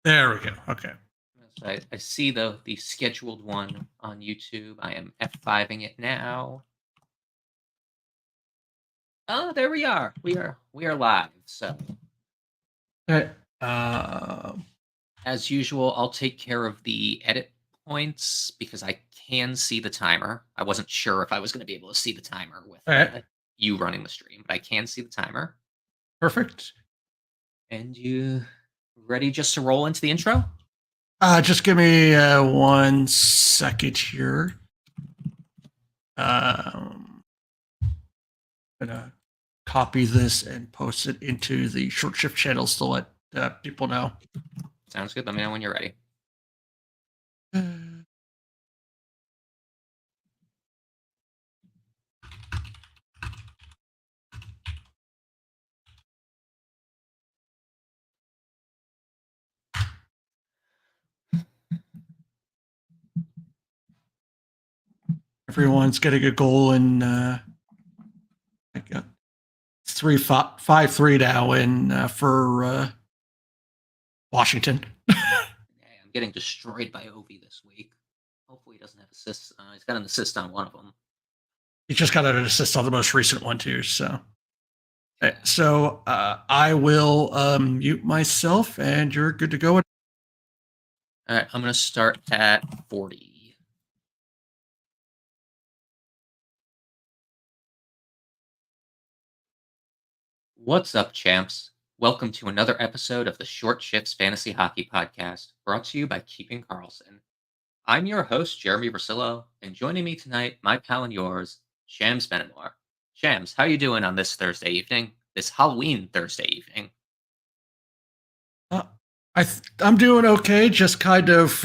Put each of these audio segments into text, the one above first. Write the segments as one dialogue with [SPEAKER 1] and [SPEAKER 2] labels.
[SPEAKER 1] There we go. Okay.
[SPEAKER 2] So I see the scheduled one on YouTube. I am F5ing it now. Oh, there we are. We are live. So
[SPEAKER 1] Okay. Um,
[SPEAKER 2] as usual, I'll take care of the edit points because I can see the timer. I wasn't sure if I was going to be able to see the timer with
[SPEAKER 1] all right.
[SPEAKER 2] you running the stream, but I can see the timer.
[SPEAKER 1] Perfect.
[SPEAKER 2] And you ready just to roll into the intro?
[SPEAKER 1] Just give me 1 second here. I'm gonna copy this and post it into the short shift channels to let people know.
[SPEAKER 2] Sounds good. Let me know when you're ready.
[SPEAKER 1] Everyone's getting a goal in. I got 5-3 now in for Washington.
[SPEAKER 2] I'm getting destroyed by Ovi this week. Hopefully, he doesn't have assists. He's got an assist on one of them.
[SPEAKER 1] He just got an assist on the most recent one too. So, I will mute myself, and you're good to go.
[SPEAKER 2] All right, I'm going to start at 40. What's up, champs? Welcome to another episode of the Short Shifts Fantasy Hockey Podcast, brought to you by Keeping Carlson. I'm your host, Jeremy Versillo, and joining me tonight, my pal and yours, Shams Benamor. Shams, how you doing on this Thursday evening? This Halloween Thursday evening?
[SPEAKER 1] I'm doing okay. Just kind of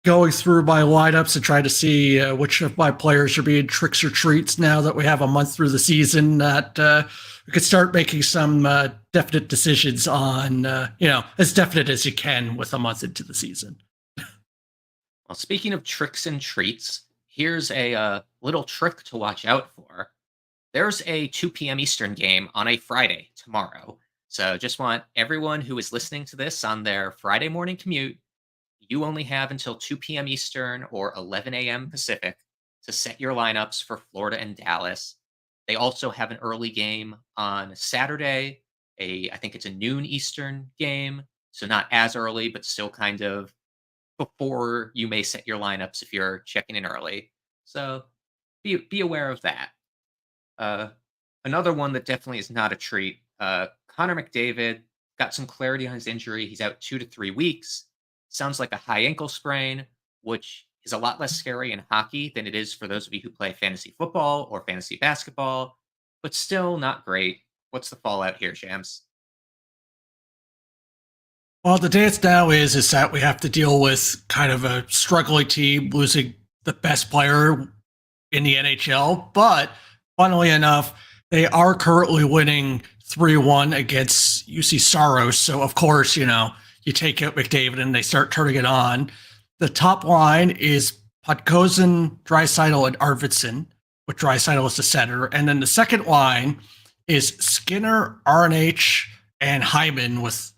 [SPEAKER 1] going through my lineups and trying to see which of my players are being tricks or treats now that we have a month through the season. That we could start making some definite decisions on, as definite as you can with a month into the season.
[SPEAKER 2] Well, speaking of tricks and treats, here's a little trick to watch out for. There's a 2 p.m. Eastern game on a Friday tomorrow. So just want everyone who is listening to this on their Friday morning commute, you only have until 2 p.m. Eastern or 11 a.m. Pacific to set your lineups for Florida and Dallas. They also have an early game on Saturday. I think it's a noon Eastern game, so not as early, but still kind of before you may set your lineups if you're checking in early. So be aware of that. Uh, Another one that definitely is not a treat. Connor McDavid got some clarity on his injury. He's out 2 to 3 weeks. Sounds like a high ankle sprain, which is a lot less scary in hockey than it is for those of you who play fantasy football or fantasy basketball, but still not great. What's the fallout here, Shams?
[SPEAKER 1] Well, the dance now is that we have to deal with kind of a struggling team losing the best player in the NHL. But funnily enough, they are currently winning 3-1 against UC Saros. So, of course, you take out McDavid and they start turning it on. The top line is Podkozin, Draisaitl, and Arvidsson, with Draisaitl as the center. And then the second line is Skinner, RNH, and Hyman, with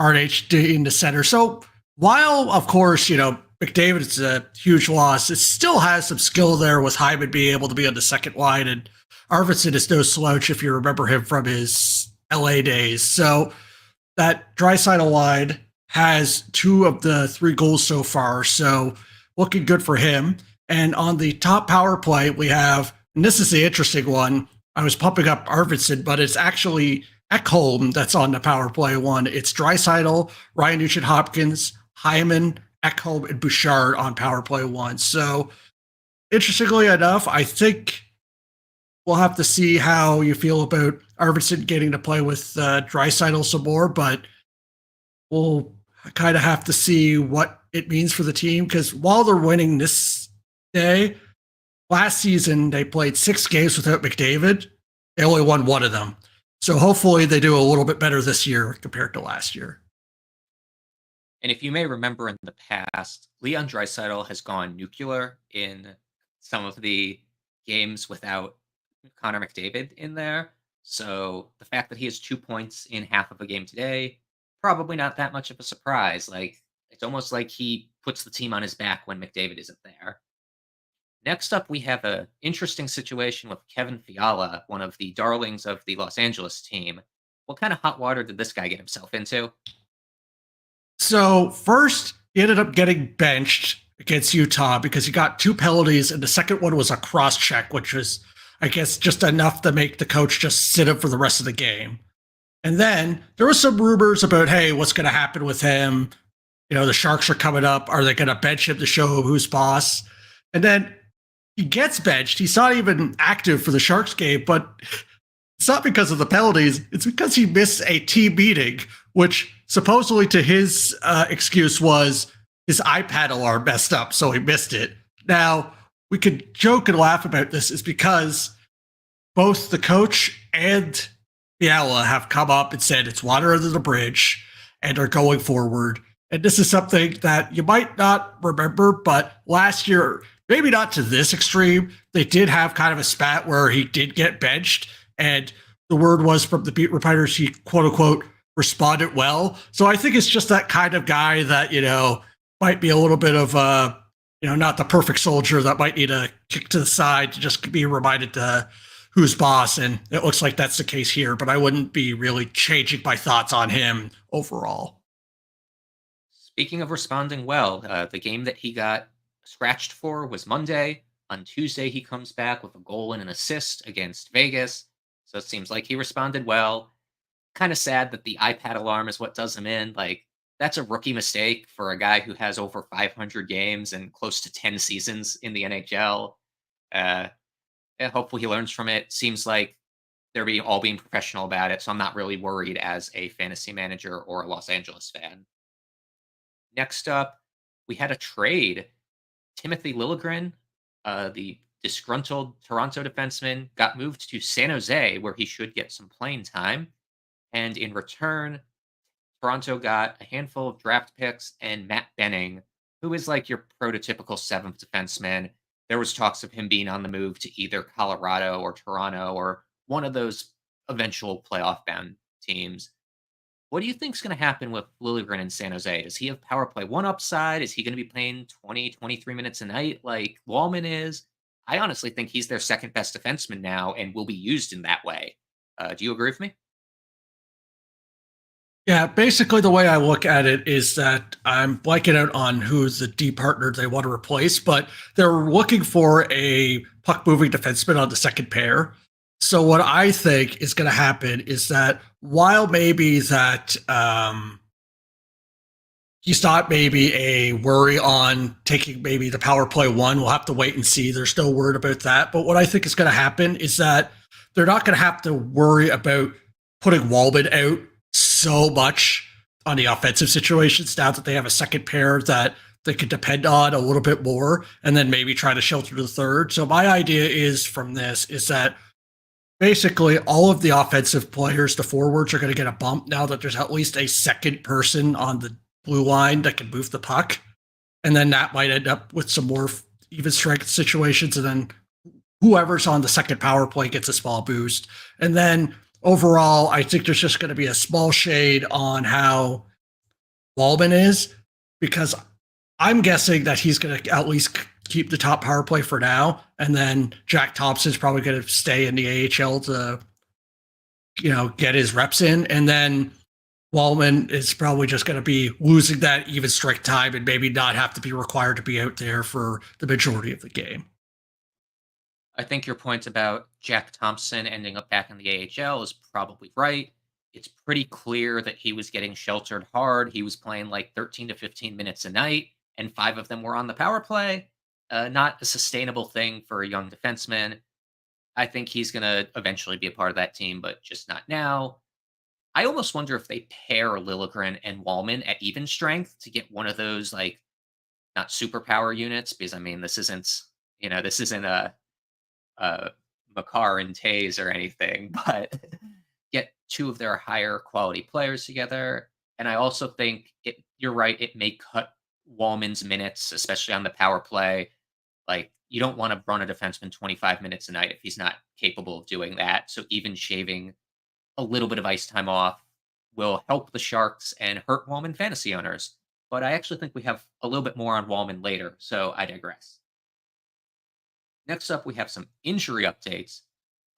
[SPEAKER 1] RNH in the center. So while, of course, McDavid is a huge loss, it still has some skill there with Hyman being able to be on the second line. And Arvidsson is no slouch if you remember him from his LA days. So that Draisaitl line has 2 of the 3 goals so far. So looking good for him. And on the top power play, we have, and this is the interesting one, I was pumping up Arvidsson, but it's actually Ekholm that's on the power play one. It's Draisaitl, Ryan Nugent-Hopkins, Hyman, Ekholm, and Bouchard on power play one. So interestingly enough, I think we'll have to see how you feel about Arvidsson getting to play with Draisaitl some more, but we'll kind of have to see what it means for the team, because while they're winning this day, last season they played 6 games without McDavid. They only won 1 of them. So hopefully they do a little bit better this year compared to last year.
[SPEAKER 2] And if you may remember in the past, Leon Draisaitl has gone nuclear in some of the games without Connor McDavid in there. So the fact that he has 2 points in half of a game today probably not that much of a surprise. Like, it's almost like he puts the team on his back when McDavid isn't there. Next up, we have a interesting situation with Kevin Fiala, one of the darlings of the Los Angeles team. What kind of hot water did this guy get himself into?
[SPEAKER 1] So first, he ended up getting benched against Utah because he got two penalties, and the second one was a cross check, which was, I guess, just enough to make the coach just sit him for the rest of the game. And then there was some rumors about, hey, what's going to happen with him? You know, the Sharks are coming up. Are they going to bench him to show who's boss? And then he gets benched. He's not even active for the Sharks game, but it's not because of the penalties. It's because he missed a team meeting, which supposedly to his excuse was his iPad alarm messed up, so he missed it. Now, we could joke and laugh about this is because both the coach and Fiala have come up and said it's water under the bridge and are going forward. And this is something that you might not remember, but last year, maybe not to this extreme, they did have kind of a spat where he did get benched. And the word was from the beat reporters, he quote unquote responded well. So I think it's just that kind of guy that, you know, might be a little bit of you know, not the perfect soldier that might need a kick to the side to just be reminded to who's boss. And it looks like that's the case here, but I wouldn't be really changing my thoughts on him overall.
[SPEAKER 2] Speaking of responding well, the game that he got scratched for was Monday. On Tuesday, he comes back with a goal and an assist against Vegas. So it seems like he responded well. Kind of sad that the iPad alarm is what does him in. Like, that's a rookie mistake for a guy who has over 500 games and close to 10 seasons in the NHL. Uh, yeah, hopefully he learns from it. Seems like they're all being professional about it, so I'm not really worried as a fantasy manager or a Los Angeles fan. Next up, we had a trade. Timothy Liljegren, the disgruntled Toronto defenseman, got moved to San Jose, where he should get some playing time. And in return, Toronto got a handful of draft picks and Matt Benning, who is like your prototypical seventh defenseman. There was talks of him being on the move to either Colorado or Toronto or one of those eventual playoff bound teams. What do you think's going to happen with Liljegren in San Jose? Does he have power play one upside? Is he going to be playing 20, 23 minutes a night like Wallman is? I honestly think he's their second best defenseman now and will be used in that way. Do you agree with me?
[SPEAKER 1] Yeah, basically the way I look at it is that I'm blanking out on who's the D partner they want to replace, but they're looking for a puck moving defenseman on the second pair. So what I think is going to happen is that while maybe that he's not maybe a worry on taking maybe the power play one, we'll have to wait and see. There's no word about that. But what I think is going to happen is that they're not going to have to worry about putting Walman out so much on the offensive situations now that they have a second pair that they could depend on a little bit more and then maybe try to shelter the third. So my idea is from this is that basically all of the offensive players, the forwards, are going to get a bump now that there's at least a second person on the blue line that can move the puck. And then that might end up with some more even strength situations. And then whoever's on the second power play gets a small boost. And then overall, I think there's just going to be a small shade on how Walman is, because I'm guessing that he's going to at least keep the top power play for now. And then Jack Thompson's probably going to stay in the AHL to, you know, get his reps in. And then Walman is probably just going to be losing that even strike time and maybe not have to be required to be out there for the majority of the game.
[SPEAKER 2] I think your point about Jack Thompson ending up back in the AHL is probably right. It's pretty clear that he was getting sheltered hard. He was playing like 13 to 15 minutes a night, and five of them were on the power play. Not a sustainable thing for a young defenseman. I think he's going to eventually be a part of that team, but just not now. I almost wonder if they pair Liljegren and Wallman at even strength to get one of those like not superpower units, because I mean this isn't a Makar and Tays or anything, but get two of their higher quality players together. And I also think you're right, it may cut Wallman's minutes, especially on the power play. Like, you don't want to run a defenseman 25 minutes a night if he's not capable of doing that. So even shaving a little bit of ice time off will help the Sharks and hurt Wallman fantasy owners. But I actually think we have a little bit more on Wallman later, so I digress. Next up, we have some injury updates.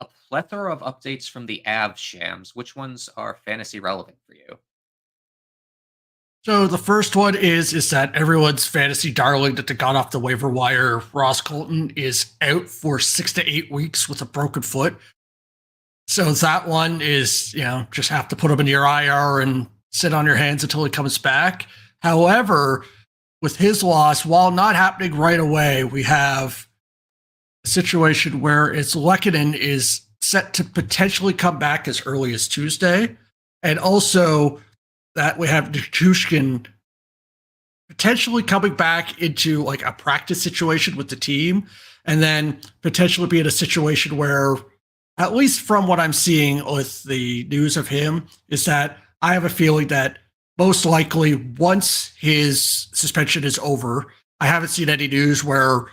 [SPEAKER 2] A plethora of updates from the Avs Shams. Which ones are fantasy relevant for you?
[SPEAKER 1] So the first one is that everyone's fantasy darling that got off the waiver wire, Ross Colton, is out for 6 to 8 weeks with a broken foot. So that one is, just have to put him in your IR and sit on your hands until he comes back. However, with his loss, while not happening right away, we have a situation where it's Lehkonen is set to potentially come back as early as Tuesday. And also that we have Nichushkin potentially coming back into like a practice situation with the team, and then potentially be in a situation where, at least from what I'm seeing with the news of him, is that I have a feeling that most likely once his suspension is over, I haven't seen any news where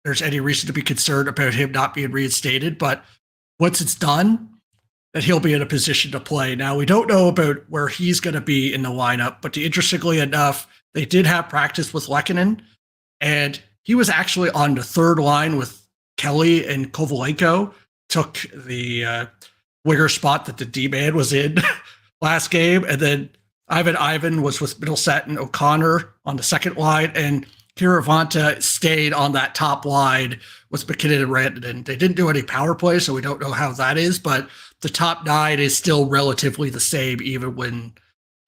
[SPEAKER 1] there's any reason to be concerned about him not being reinstated, but once it's done, that he'll be in a position to play. Now, we don't know about where he's going to be in the lineup, but interestingly enough, they did have practice with Lehkonen, and he was actually on the third line with Kelly and Kovalenko, took the winger spot that the D-man was in last game, and then Ivan was with Middleset and O'Connor on the second line, and Kiravanta stayed on that top line with McKinnon and Rantanen. They didn't do any power play, so we don't know how that is, but the top 9 is still relatively the same, even when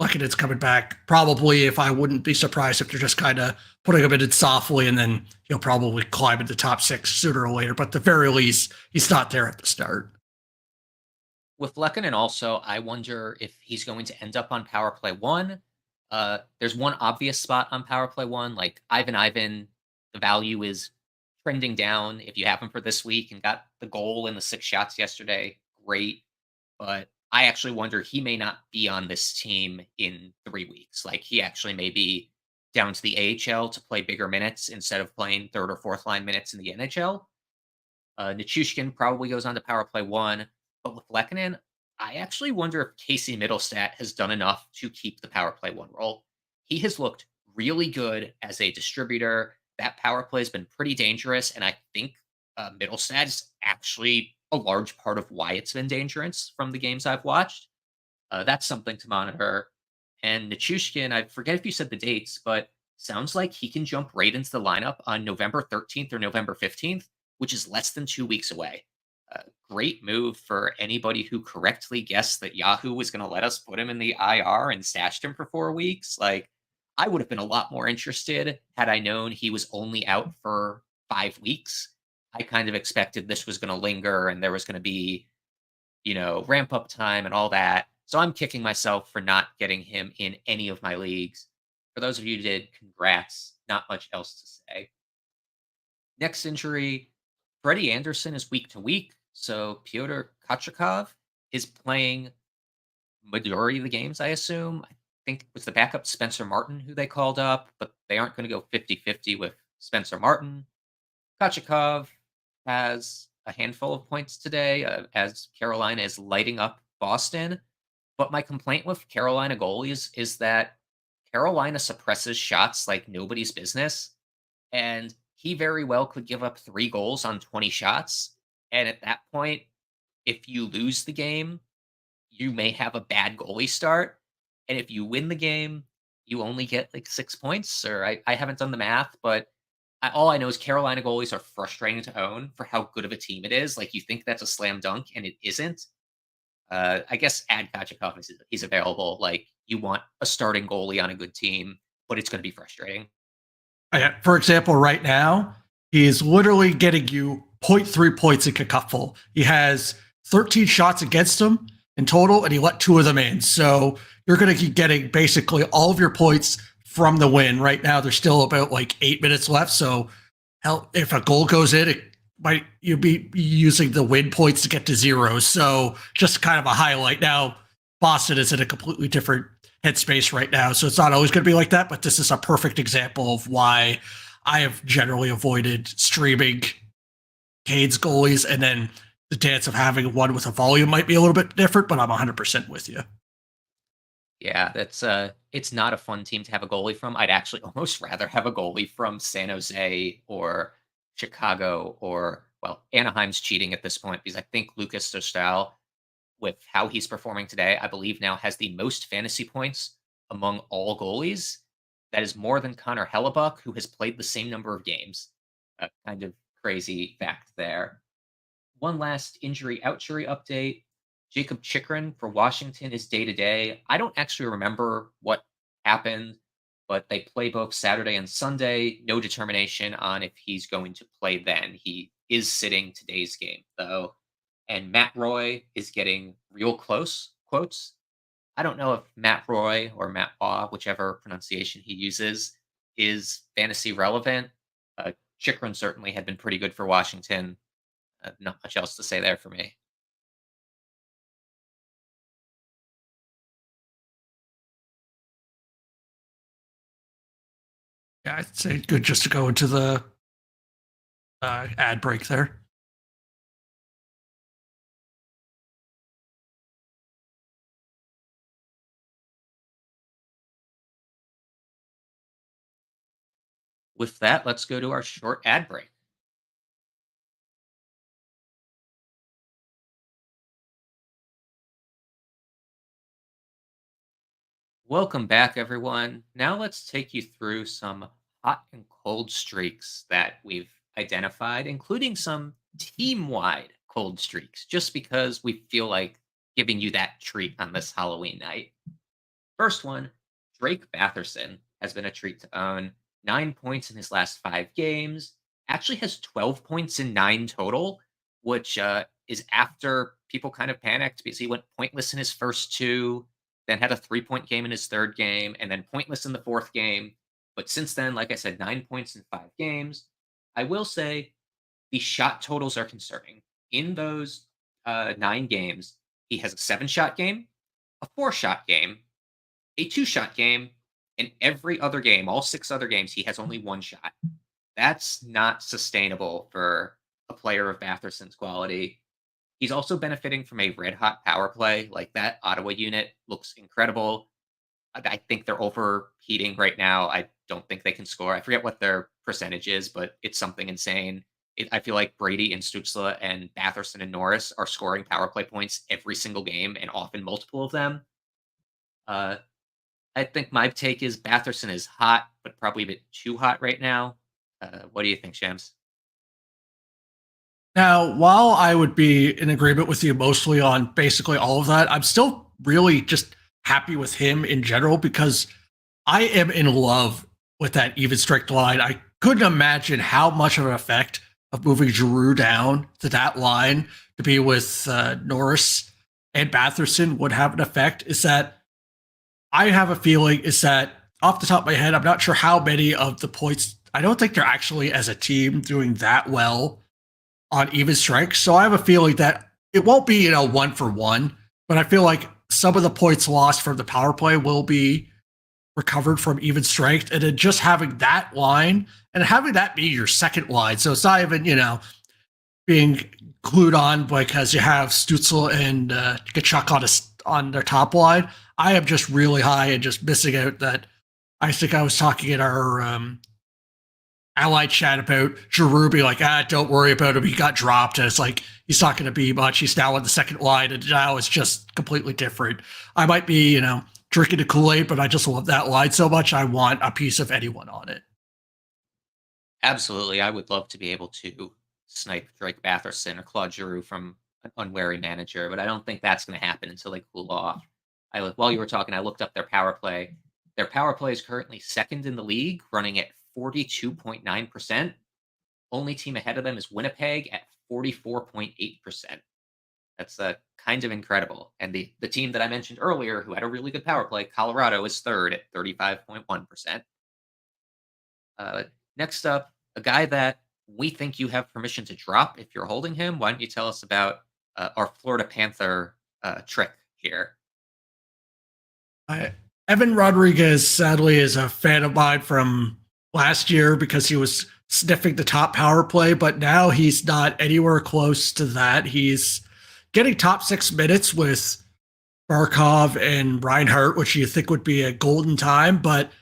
[SPEAKER 1] Lehkonen's coming back. Probably, if I wouldn't be surprised if they're just kind of putting him in it softly, and then he'll probably climb into the top 6 sooner or later. But at the very least, he's not there at the start.
[SPEAKER 2] With Lehkonen also, I wonder if he's going to end up on power play 1. There's one obvious spot on power play 1, like Ivan, the value is trending down. If you have him for this week and got the goal and the 6 shots yesterday, great. But I actually wonder he may not be on this team in 3 weeks. Like, he actually may be down to the AHL to play bigger minutes instead of playing third or fourth line minutes in the NHL. Nichushkin probably goes on to power play 1. But with Lehkonen, I actually wonder if Casey Middlestat has done enough to keep the power play 1 role. He has looked really good as a distributor. That power play has been pretty dangerous, and I think Middlestat is actually a large part of why it's been dangerous from the games I've watched. That's something to monitor. And Nichushkin, I forget if you said the dates, but sounds like he can jump right into the lineup on November 13th or November 15th, which is less than 2 weeks away. Great move for anybody who correctly guessed that Yahoo was going to let us put him in the IR and stashed him for 4 weeks. Like, I would have been a lot more interested had I known he was only out for 5 weeks. I kind of expected this was going to linger and there was going to be, ramp up time and all that. So I'm kicking myself for not getting him in any of my leagues. For those of you who did, congrats. Not much else to say. Next injury, Freddie Anderson is week to week. So Pyotr Kochetkov is playing majority of the games, I assume. I think it was the backup Spencer Martin who they called up, but they aren't going to go 50-50 with Spencer Martin. Kochetkov has a handful of points today as Carolina is lighting up Boston. But my complaint with Carolina goalies is that Carolina suppresses shots like nobody's business. And he very well could give up 3 goals on 20 shots. And at that point, if you lose the game, you may have a bad goalie start. And if you win the game, you only get like 6 points. Or I haven't done the math, but all I know is Carolina goalies are frustrating to own for how good of a team it is. Like, you think that's a slam dunk, and it isn't. I guess add Kochetkov if he's available. Like, you want a starting goalie on a good team, but it's going to be frustrating.
[SPEAKER 1] For example, right now, he is literally getting you 0.3 points in Cacupful. He has 13 shots against him in total, and he let 2 of them in. So you're going to keep getting basically all of your points from the win. Right now, there's still about like 8 minutes left. So hell, if a goal goes in, you'll be using the win points to get to 0. So just kind of a highlight. Now, Boston is in a completely different headspace right now, so it's not always going to be like that, but this is a perfect example of why I have generally avoided streaming Cade's goalies, and then the dance of having one with a volume might be a little bit different, but I'm 100% with you.
[SPEAKER 2] Yeah, that's it's not a fun team to have a goalie from. I'd actually almost rather have a goalie from San Jose or Chicago or well, Anaheim's cheating at this point because I think Lucas Dostal, with how he's performing today, I believe now has the most fantasy points among all goalies. That is more than Connor Hellebuck, who has played the same number of games. A kind of crazy fact there. One last injury ouchury update. Jacob Chikrin for Washington is day to day. I don't actually remember what happened, but they play both Saturday and Sunday. No determination on if he's going to play then. He is sitting today's game, though. And Matt Roy is getting real close, quotes. I don't know if Matt Roy or Matt Baugh, whichever pronunciation he uses, is fantasy relevant. Chikrin certainly had been pretty good for Washington. Not much else to say there for me.
[SPEAKER 1] Yeah, I'd say good just to go into the ad break there.
[SPEAKER 2] With that, let's go to our short ad break. Welcome back, everyone. Now let's take you through some hot and cold streaks that we've identified, including some team wide cold streaks, just because we feel like giving you that treat on this Halloween night. First one, Drake Batherson has been a treat to own. 9 points in his last 5 games. Actually has 12 points in 9 total, which is after people kind of panicked because he went pointless in his first two, then had a 3 point game in his third game, and then pointless in the fourth game. But since then, like I said, 9 points in 5 games. I will say the shot totals are concerning. In those 9 games, he has a 7 shot game, a 4 shot game, a 2 shot game. In every other game, all 6 other games, he has only 1 shot. That's not sustainable for a player of Batherson's quality. He's also benefiting from a red hot power play. Like that Ottawa unit looks incredible. I think they're overheating right now. I don't think they can score. I forget what their percentage is, but it's something insane. I feel like Brady and Stutzla and Batherson and Norris are scoring power play points every single game and often multiple of them. Uh, I think my take is Batherson is hot, but probably a bit too hot right now. What do you think, Shams?
[SPEAKER 1] Now, while I would be in agreement with you mostly on basically all of that, I'm still really just happy with him in general because I am in love with that even strike line. I couldn't imagine how much of an effect of moving Giroux down to that line to be with Norris and Batherson would have an effect. Is that I have a feeling is that off the top of my head, I'm not sure how many of the points. I don't think they're actually as a team doing that well on even strikes. So I have a feeling that it won't be, 1-for-1, but I feel like some of the points lost from the power play will be recovered from even strength. And then just having that line and having that be your second line. So it's not even, being glued on because you have Stutzel and Kachuk on their top line. I am just really high and just missing out that I think I was talking in our allied chat about Giroux being like, don't worry about him. He got dropped. And it's like, he's not going to be much. He's now on the second line. And now it's just completely different. I might be, drinking the Kool-Aid, but I just love that line so much. I want a piece of anyone on it.
[SPEAKER 2] Absolutely. I would love to be able to snipe Drake Batherson or Claude Giroux from an unwary manager, but I don't think that's going to happen until they cool off. While you were talking, I looked up their power play. Their power play is currently second in the league, running at 42.9%. Only team ahead of them is Winnipeg at 44.8%. That's kind of incredible. And the team that I mentioned earlier, who had a really good power play, Colorado, is third at 35.1%. Uh, Next up, a guy that we think you have permission to drop if you're holding him. Why don't you tell us about our Florida Panther trick here?
[SPEAKER 1] Evan Rodriguez, sadly, is a fan of mine from last year because he was sniffing the top power play, but now he's not anywhere close to that. He's getting top 6 minutes with Barkov and Reinhardt, which you think would be a golden time, but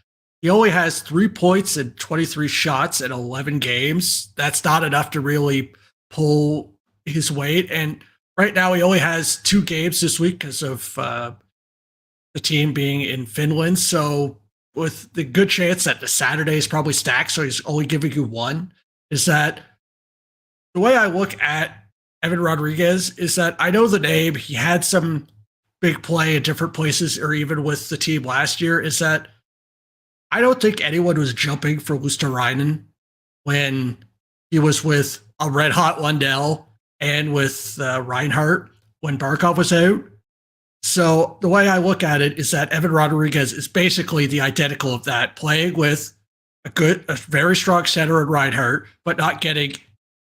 [SPEAKER 1] he only has 3 points and 23 shots in 11 games. That's not enough to really pull his weight. And right now, he only has 2 games this week because of the team being in Finland. So, with the good chance that the Saturday is probably stacked, so he's only giving you 1, is that the way I look at Evan Rodriguez is that I know the name. He had some big play in different places, or even with the team last year, is that I don't think anyone was jumping for Luosterainen when he was with a red hot Lundell and with Reinhardt when Barkov was out. So the way I look at it is that Evan Rodriguez is basically the identical of that, playing with a very strong center in Reinhardt, but not getting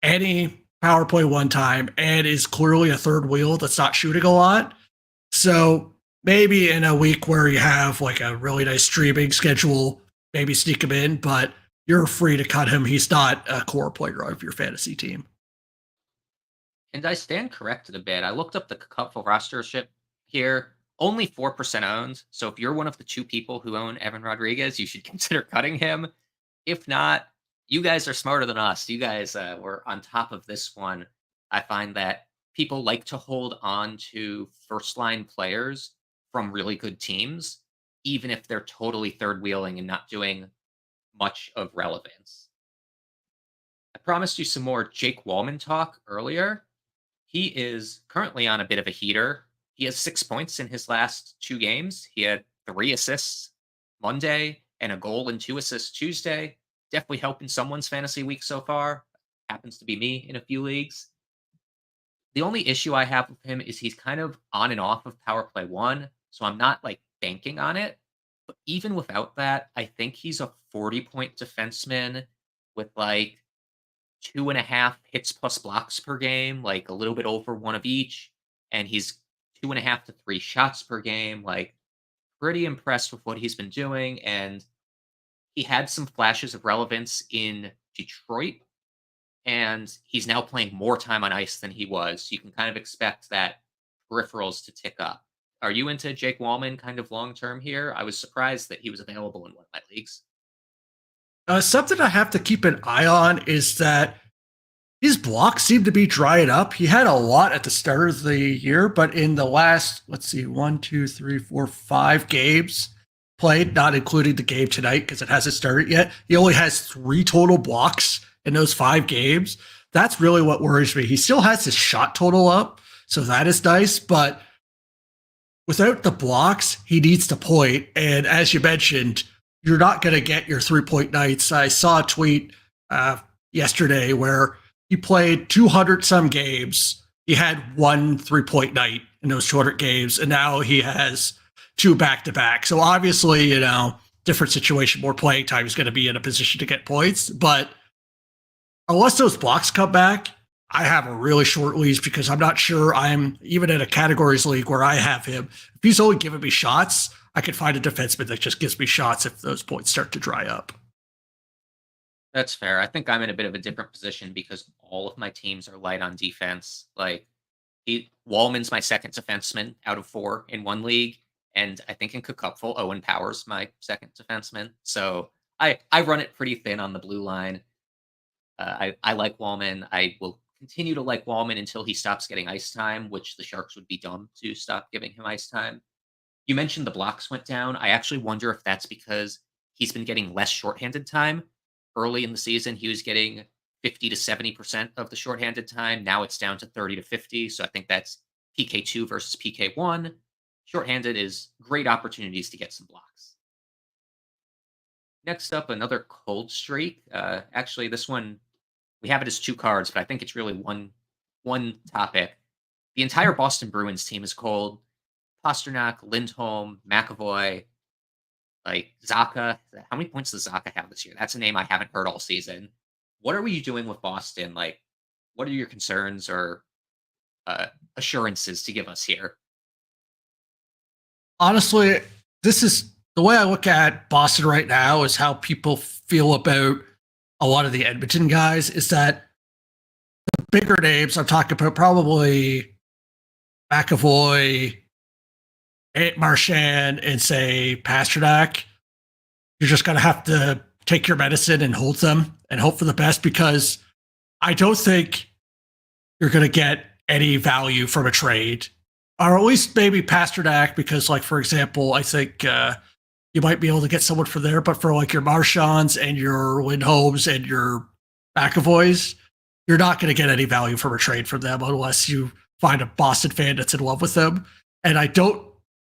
[SPEAKER 1] any power play one time, and is clearly a third wheel that's not shooting a lot. So maybe in a week where you have like a really nice streaming schedule, maybe sneak him in, but you're free to cut him. He's not a core player of your fantasy team.
[SPEAKER 2] And I stand corrected a bit. I looked up the Cupful rostership here. Only 4% owned. So if you're one of the 2 people who own Evan Rodriguez, you should consider cutting him. If not, you guys are smarter than us. You guys were on top of this one. I find that people like to hold on to first line players from really good teams, even if they're totally third wheeling and not doing much of relevance. I promised you some more Jake Wallman talk earlier. He is currently on a bit of a heater. He has 6 points in his last 2 games. He had 3 assists Monday and a goal and 2 assists Tuesday. Definitely helping someone's fantasy week so far. Happens to be me in a few leagues. The only issue I have with him is he's kind of on and off of power play 1, so I'm not like banking on it. But even without that, I think he's a 40-point defenseman with like 2.5 hits plus blocks per game, like a little bit over 1 of each. And he's 2.5 to 3 shots per game. Like, pretty impressed with what he's been doing. And he had some flashes of relevance in Detroit, and he's now playing more time on ice than he was. You can kind of expect that peripherals to tick up. Are you into Jake Wallman kind of long term here? I was surprised that he was available in one of my leagues.
[SPEAKER 1] Something I have to keep an eye on is that his blocks seem to be drying up. He had a lot at the start of the year, but in the last, 5 games played, not including the game tonight because it hasn't started yet, he only has 3 total blocks in those 5 games. That's really what worries me. He still has his shot total up, so that is nice, but without the blocks, he needs to point. And as you mentioned, you're not going to get your 3-point nights. I saw a tweet yesterday where he played 200 some games. He had 1 3-point night in those 200 games, and now he has 2 back-to-back. So obviously, different situation, more playing time, is going to be in a position to get points. But unless those blocks come back, I have a really short leash because I'm not sure I'm even in a categories league where I have him. If he's only giving me shots, I could find a defenseman that just gives me shots if those points start to dry up.
[SPEAKER 2] That's fair. I think I'm in a bit of a different position because all of my teams are light on defense. Like, Wallman's my second defenseman out of 4 in one league, and I think in Cupful, Owen Power's my second defenseman. So I run it pretty thin on the blue line. I like Wallman. I will continue to like Wallman until he stops getting ice time, which the Sharks would be dumb to stop giving him ice time. You mentioned the blocks went down. I actually wonder if that's because he's been getting less shorthanded time. Early in the season, he was getting 50 to 70% of the shorthanded time. Now it's down to 30 to 50. So I think that's PK2 versus PK1. Shorthanded is great opportunities to get some blocks. Next up, another cold streak. Actually, this one, we have it as 2 cards, but I think it's really one topic. The entire Boston Bruins team is cold. Pasternak, Lindholm, McAvoy, like Zaka. How many points does Zaka have this year? That's a name I haven't heard all season. What are we doing with Boston? Like, what are your concerns or assurances to give us here?
[SPEAKER 1] Honestly, this is the way I look at Boston right now is how people feel about a lot of the Edmonton guys is that the bigger names I'm talking about, probably McAvoy, Marchand and say Pasternak, you're just going to have to take your medicine and hold them and hope for the best, because I don't think you're going to get any value from a trade, or at least maybe Pasternak, because, like, for example, I think you might be able to get someone for there, but for like your Marchands and your Lindholms and your McAvoys, you're not going to get any value from a trade from them unless you find a Boston fan that's in love with them. And I don't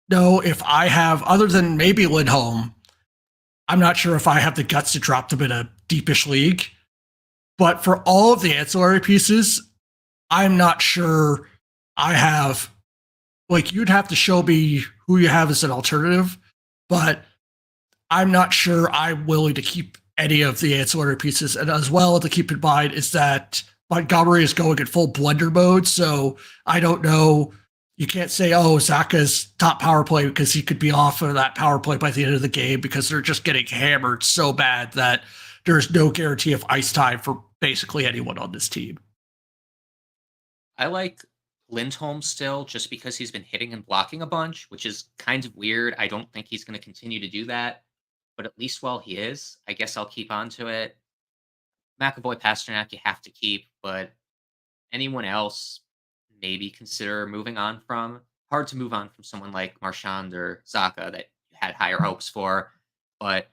[SPEAKER 1] know if I have, other than maybe Lindholm, I'm not sure if I have the guts to drop them in a deepish league. But for all of the ancillary pieces, I'm not sure I have, like, you'd have to show me who you have as an alternative, but I'm not sure I'm willing to keep any of the ancillary pieces. And as well to keep in mind is that Montgomery is going in full blender mode. So I don't know. You can't say, oh, Zaka's top power play, because he could be off of that power play by the end of the game, because they're just getting hammered so bad that there's no guarantee of ice time for basically anyone on this team.
[SPEAKER 2] I like Lindholm still just because he's been hitting and blocking a bunch, which is kind of weird. I don't think he's going to continue to do that, but at least while he is, I guess I'll keep on to it. McAvoy, Pasternak, you have to keep, but anyone else, maybe consider moving on from. Hard to move on from someone like Marchand or Zaka that you had higher hopes for. But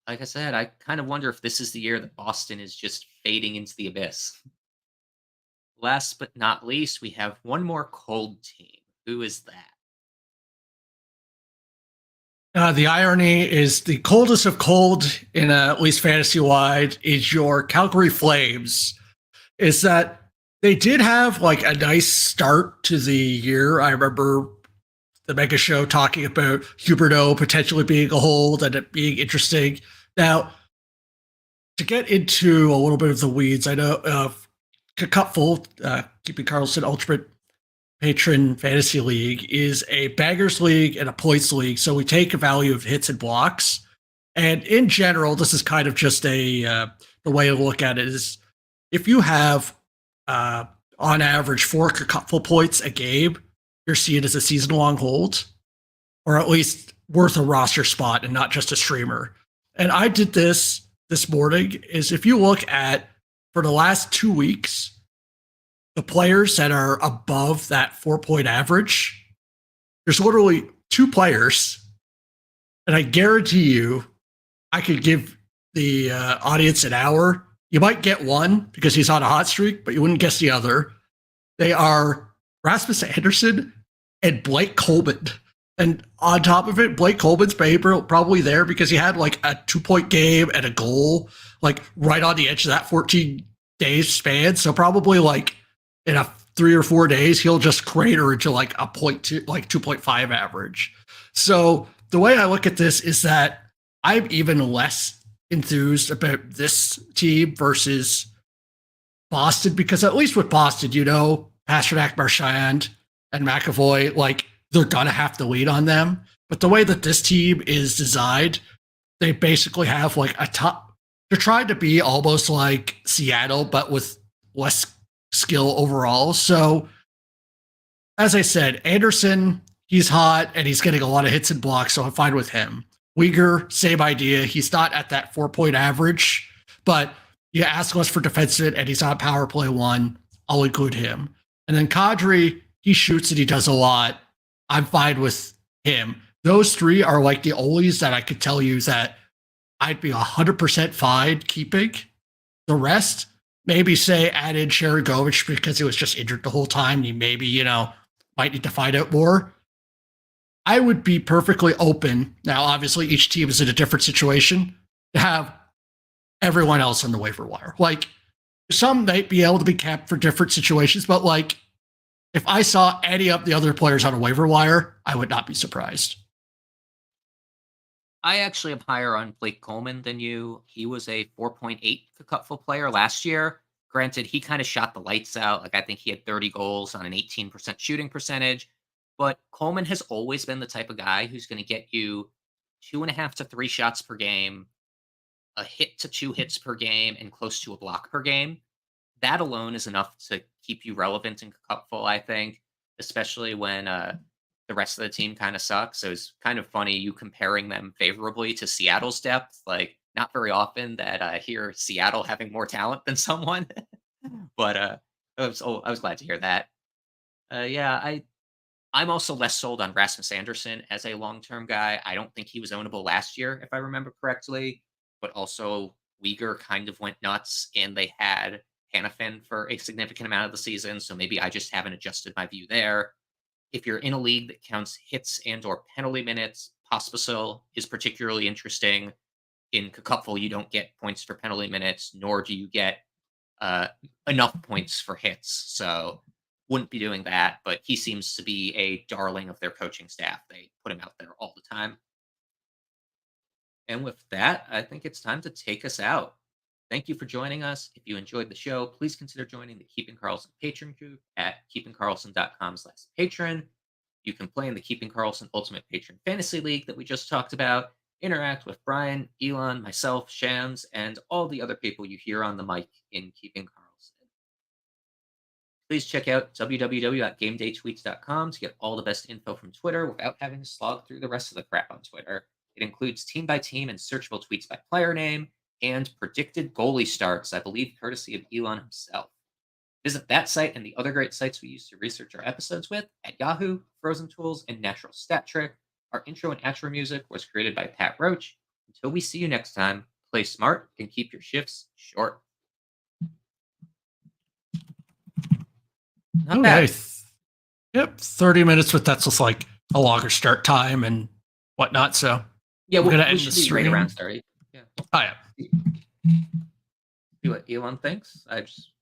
[SPEAKER 2] like I said, I kind of wonder if this is the year that Boston is just fading into the abyss. Last but not least, we have one more cold team. Who is that?
[SPEAKER 1] The irony is the coldest of cold in at least fantasy wide is your Calgary Flames. Is that they did have like a nice start to the year. I remember the Mega Show talking about Huberdeau potentially being a hold and it being interesting. Now, to get into a little bit of the weeds, I know Cupful, Keeping Carlson Ultimate Patron Fantasy League, is a baggers league and a points league. So we take a value of hits and blocks. And in general, this is kind of just the way to look at it is if you have on average 4 Cupful points a game, you're seen as a season long hold, or at least worth a roster spot and not just a streamer. And I did this morning is if you look at for the last 2 weeks, the players that are above that 4-point average, there's literally 2 players, and I guarantee you, I could give the audience an hour. You might get one because he's on a hot streak, but you wouldn't guess the other. They are Rasmus Anderson and Blake Coleman. And on top of it, Blake Coleman's probably there because he had like a 2-point game and a goal, like right on the edge of that 14 days span. So probably like in a 3 or 4 days, he'll just crater into like a 2.5 average. So the way I look at this is that I'm even less enthused about this team versus Boston, because at least with Boston, Pasternak, Marchand, and McAvoy, like they're gonna have to lead on them. But the way that this team is designed, they basically have like a top. They're trying to be almost like Seattle, but with less skill overall. So, as I said, Anderson, he's hot and he's getting a lot of hits and blocks, so I'm fine with him. Weegar, same idea. He's not at that 4-point average, but you ask us for defenseman and he's on power play 1, I'll include him. And then Kadri, he shoots and he does a lot. I'm fine with him. Those 3 are like the onlys that I could tell you that I'd be 100% fine keeping. The rest, maybe say add in Sharangovich because he was just injured the whole time. You maybe, might need to find out more. I would be perfectly open. Now, obviously, each team is in a different situation to have everyone else on the waiver wire. Like, some might be able to be capped for different situations, but like, if I saw any of the other players on a waiver wire, I would not be surprised.
[SPEAKER 2] I actually am higher on Blake Coleman than you. He was a 4.8 Cupful player last year. Granted, he kind of shot the lights out. Like, I think he had 30 goals on an 18% shooting percentage. But Coleman has always been the type of guy who's going to get you 2.5 to 3 shots per game, a hit to 2 hits per game, and close to a block per game. That alone is enough to keep you relevant in Cupful, I think, especially when the rest of the team kind of sucks. So it's kind of funny you comparing them favorably to Seattle's depth. Like, not very often that I hear Seattle having more talent than someone, but I was glad to hear that. Yeah, I'm also less sold on Rasmus Anderson as a long-term guy. I don't think he was ownable last year, if I remember correctly. But also, Uyghur kind of went nuts, and they had Hannafin for a significant amount of the season. So maybe I just haven't adjusted my view there. If you're in a league that counts hits and/or penalty minutes, Pospisil is particularly interesting. In Cupful, you don't get points for penalty minutes, nor do you get uh, enough points for hits. So wouldn't be doing that, but he seems to be a darling of their coaching staff. They put him out there all the time. And with that, I think it's time to take us out. Thank you for joining us. If you enjoyed the show, please consider joining the Keeping Carlson patron group at keepingcarlson.com/patron. You can play in the Keeping Carlson Ultimate Patron Fantasy League that we just talked about, interact with Brian, Elon, myself, Shams, and all the other people you hear on the mic in Keeping Carlson. Please check out www.gamedaytweets.com to get all the best info from Twitter without having to slog through the rest of the crap on Twitter. It includes team by team and searchable tweets by player name, and predicted goalie starts, I believe, courtesy of Elon himself. Visit that site and the other great sites we use to research our episodes with at Yahoo, Frozen Tools, and Natural Stat Trick. Our intro and outro music was created by Pat Roach. Until we see you next time, play smart and keep your shifts short. Not bad.
[SPEAKER 1] Okay. Yep. 30 minutes, but that's with like a longer start time and whatnot. So
[SPEAKER 2] Yeah,
[SPEAKER 1] we're
[SPEAKER 2] we're
[SPEAKER 1] gonna
[SPEAKER 2] going
[SPEAKER 1] end
[SPEAKER 2] to
[SPEAKER 1] the
[SPEAKER 2] end right
[SPEAKER 1] stream.
[SPEAKER 2] around 30. Yeah.
[SPEAKER 1] Oh, yeah.
[SPEAKER 2] See what Elon thinks. I just